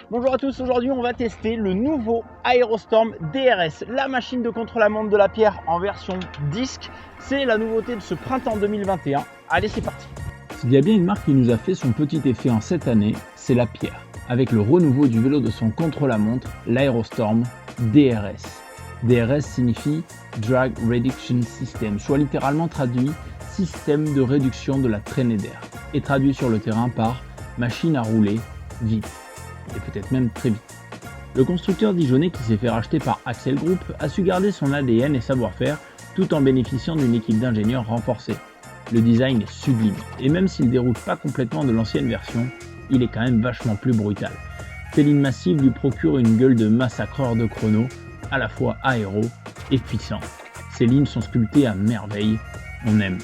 Bonjour à tous, aujourd'hui on va tester le nouveau Aerostorm DRS, la machine de contre-la-montre de la pierre en version disque. C'est la nouveauté de ce printemps 2021. Allez, c'est parti. S'il y a bien une marque qui nous a fait son petit effet en cette année, c'est la pierre, avec le renouveau du vélo de son contre-la-montre, l'Aerostorm DRS. DRS signifie Drag Reduction System, soit littéralement traduit système de réduction de la traînée d'air, et traduit sur le terrain par machine à rouler vite, et peut-être même très vite. Le constructeur dijonnais qui s'est fait racheter par Axel Group a su garder son ADN et savoir-faire tout en bénéficiant d'une équipe d'ingénieurs renforcée. Le design est sublime, et même s'il déroule pas complètement de l'ancienne version, il est quand même vachement plus brutal. Ces lignes massives lui procurent une gueule de massacreur de chrono, à la fois aéro et puissant. Ces lignes sont sculptées à merveille, on aime.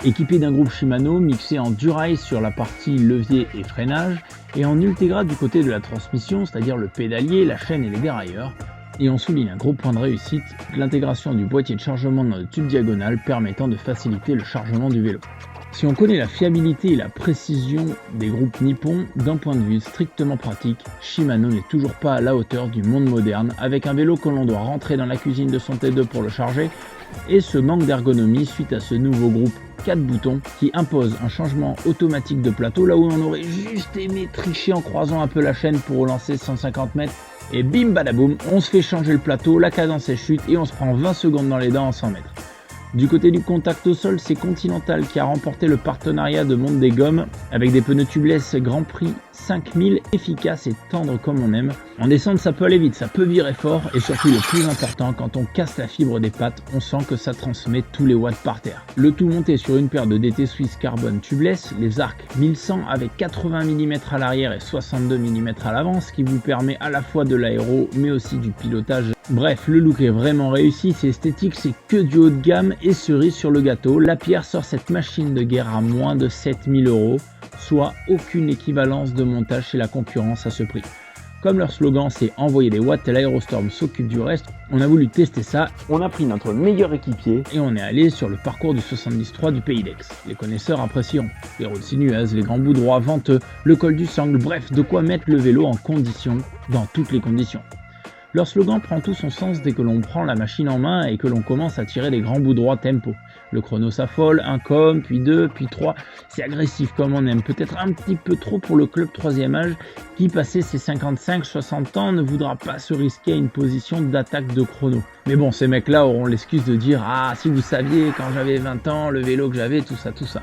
Équipé d'un groupe Shimano mixé en durail sur la partie levier et freinage et en Ultegra du côté de la transmission, c'est-à-dire le pédalier, la chaîne et les dérailleurs. Et on souligne un gros point de réussite, l'intégration du boîtier de chargement dans le tube diagonal permettant de faciliter le chargement du vélo. Si on connaît la fiabilité et la précision des groupes nippons, d'un point de vue strictement pratique, Shimano n'est toujours pas à la hauteur du monde moderne avec un vélo que l'on doit rentrer dans la cuisine de son T2 pour le charger et ce manque d'ergonomie suite à ce nouveau groupe 4 boutons qui impose un changement automatique de plateau là où on aurait juste aimé tricher en croisant un peu la chaîne pour relancer 150 mètres et bim badaboum, on se fait changer le plateau, la cadence est chute et on se prend 20 secondes dans les dents en 100 mètres. Du côté du contact au sol, c'est Continental qui a remporté le partenariat de Monde des Gommes avec des pneus tubeless Grand Prix 5000 efficaces et tendres comme on aime. En descente, ça peut aller vite, ça peut virer fort et surtout le plus important, quand on casse la fibre des pattes, on sent que ça transmet tous les watts par terre. Le tout monté sur une paire de DT Swiss Carbon tubeless, les arcs 1100 avec 80 mm à l'arrière et 62 mm à l'avant, ce qui vous permet à la fois de l'aéro mais aussi du pilotage. Bref, le look est vraiment réussi, c'est esthétique, c'est que du haut de gamme et cerise sur le gâteau, la pierre sort cette machine de guerre à moins de 7000 €, soit aucune équivalence de montage chez la concurrence à ce prix. Comme leur slogan c'est envoyer des watts et l'Aerostorm s'occupe du reste, on a voulu tester ça, on a pris notre meilleur équipier et on est allé sur le parcours du 73 du Pays d'Aix. Les connaisseurs apprécieront les routes sinueuses, les grands bouts droits venteux, le col du Sangle, bref, de quoi mettre le vélo en condition dans toutes les conditions. Leur slogan prend tout son sens dès que l'on prend la machine en main et que l'on commence à tirer des grands bouts droits tempo. Le chrono s'affole, un com, puis 2, puis 3, c'est agressif comme on aime, peut-être un petit peu trop pour le club 3e âge qui, passé ses 55-60 ans, ne voudra pas se risquer à une position d'attaque de chrono. Mais bon, ces mecs-là auront l'excuse de dire « Ah, si vous saviez, quand j'avais 20 ans, le vélo que j'avais, tout ça, tout ça ».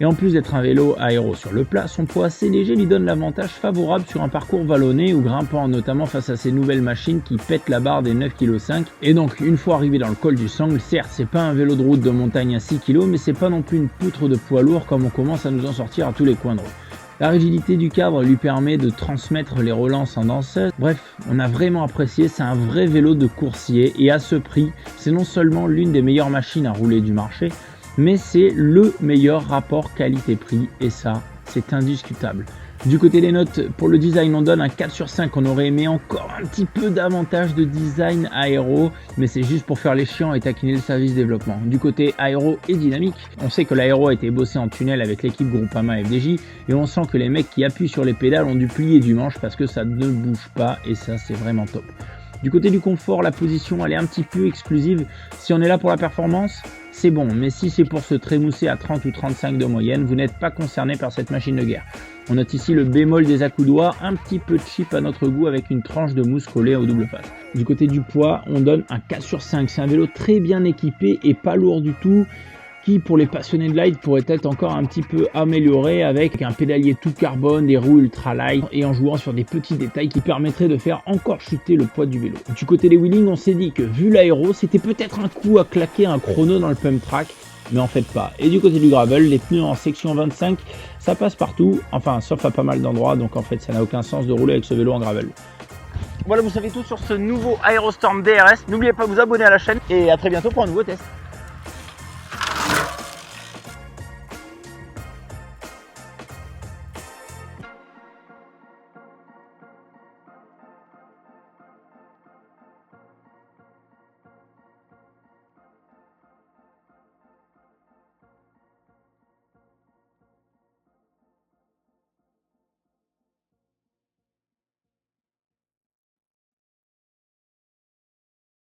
Et en plus d'être un vélo aéro sur le plat, son poids assez léger lui donne l'avantage favorable sur un parcours vallonné ou grimpant, notamment face à ces nouvelles machines qui pètent la barre des 9,5 kg. Et donc, une fois arrivé dans le col du Sangle, certes, c'est pas un vélo de route de montagne à 6 kg, mais c'est pas non plus une poutre de poids lourd comme on commence à nous en sortir à tous les coins de rue. La rigidité du cadre lui permet de transmettre les relances en danseuse. Bref, on a vraiment apprécié, c'est un vrai vélo de coursier et à ce prix, c'est non seulement l'une des meilleures machines à rouler du marché, mais c'est le meilleur rapport qualité-prix et ça, c'est indiscutable. Du côté des notes, pour le design, on donne un 4 sur 5. On aurait aimé encore un petit peu davantage de design aéro, mais c'est juste pour faire les chiants et taquiner le service développement. Du côté aéro et dynamique, on sait que l'aéro a été bossé en tunnel avec l'équipe Groupama FDJ et on sent que les mecs qui appuient sur les pédales ont dû plier du manche parce que ça ne bouge pas et ça, c'est vraiment top. Du côté du confort, la position elle est un petit peu exclusive. Si on est là pour la performance, c'est bon, mais si c'est pour se trémousser à 30 ou 35 de moyenne, vous n'êtes pas concerné par cette machine de guerre. On note ici le bémol des accoudoirs, un petit peu cheap à notre goût avec une tranche de mousse collée au double face. Du côté du poids, on donne un 4 sur 5. C'est un vélo très bien équipé et pas lourd du tout, qui pour les passionnés de light pourrait être encore un petit peu amélioré avec un pédalier tout carbone, des roues ultra light et en jouant sur des petits détails qui permettraient de faire encore chuter le poids du vélo. Du côté des wheelings, on s'est dit que vu l'aéro, c'était peut-être un coup à claquer un chrono dans le pump track, mais en fait pas. Et du côté du gravel, les pneus en section 25, ça passe partout, enfin sauf à pas mal d'endroits, donc en fait ça n'a aucun sens de rouler avec ce vélo en gravel. Voilà, vous savez tout sur ce nouveau Aerostorm DRS. N'oubliez pas de vous abonner à la chaîne et à très bientôt pour un nouveau test.